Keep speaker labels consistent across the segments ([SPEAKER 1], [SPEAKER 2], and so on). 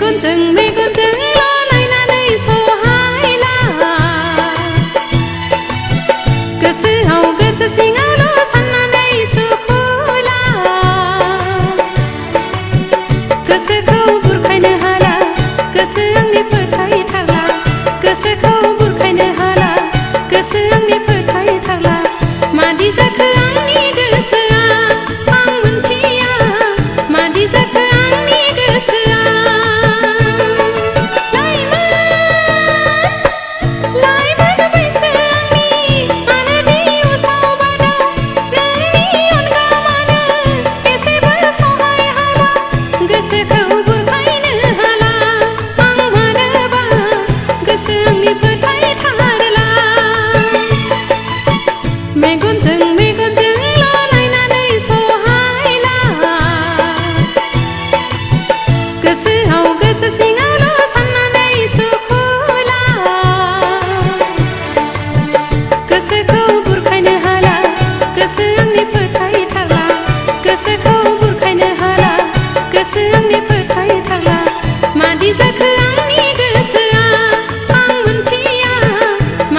[SPEAKER 1] मेगनजों लालायनानै सहायला गोसोआव गोसो सिङावल' साननानै सुखुला गोसोखौ बुरखायनो हाला गोसो आंनि फोथायथारला गोसोखौ बुरखायनो हाला गोसो आंनि फोथायथारला मादि जाखो आंनि गोसोआ आं मोनथिया मादि जाखो आंनि गोसोआ लाइमोन बैसो आंनि मानो दि उसाव बादाव नोंनि अनगा मानो एसेबो सहाय हाला गोसोखौ बुरखायनो हाला आं मानोबा गोसो आंनि फोथायथारला मेगनजों लालायनानै सहायला गोसोआव गोसो सिङावल' साननानै सुखुला गोसोखौ बुरखायनो हाला गोसो आंनि फोथायथारला गोसोखौ बुरखायनो हाला गोसो आंनि फोथायथारला मादि जाखो आंनि गोसोआ आं मोनथिया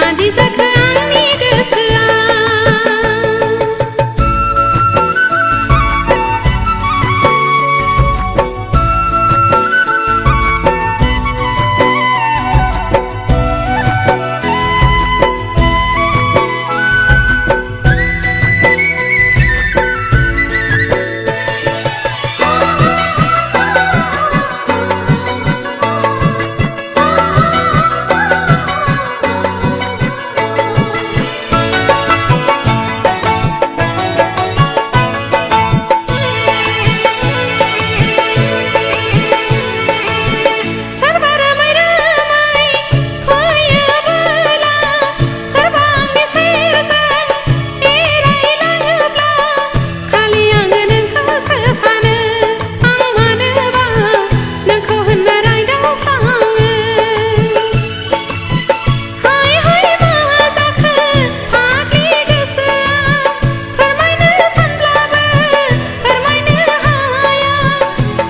[SPEAKER 1] मादि जाखो आंनि गोसोआ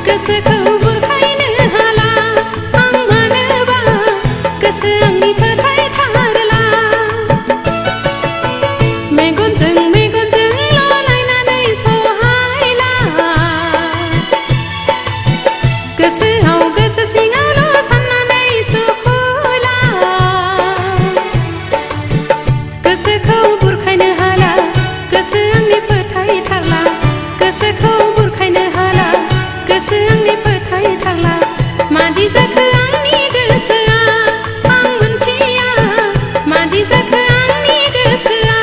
[SPEAKER 1] गोसोखौ बुरखायनो हाला आं मानोबा गोसो आंनि फोथायथारला मेगनजों लालायनानै सहायला गोसोआव गोसो सिङावल' साननानै सुखुला गोसोखौ बुरखायनो हाला गोसो आंनि फोथायथारला गोसोखौ बुरखायनो हाला गोसो आंनि फोथायथारला मादि जाखो आंनि गोसोआ आं मोनथिया मादि जाखो आंनि गोसोआ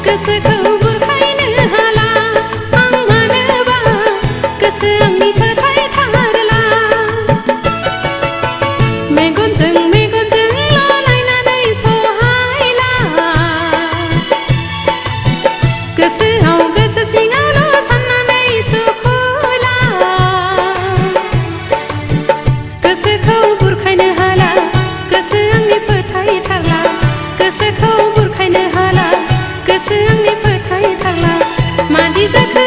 [SPEAKER 1] गोसोखौ बुरखायनो हाला आं मानोबा गोसो आंनि फोथायथारला मेगनजों लालायनानै सहायला गोसोआव गोसो सिङावल' साननानै सुखुला गोसोखौ बुरखायनो हाला गोसो आंनि फोथायथारला गोसोखौ बुरखायनो हाला गोसो आंनि फोथायथारला मादि जाखो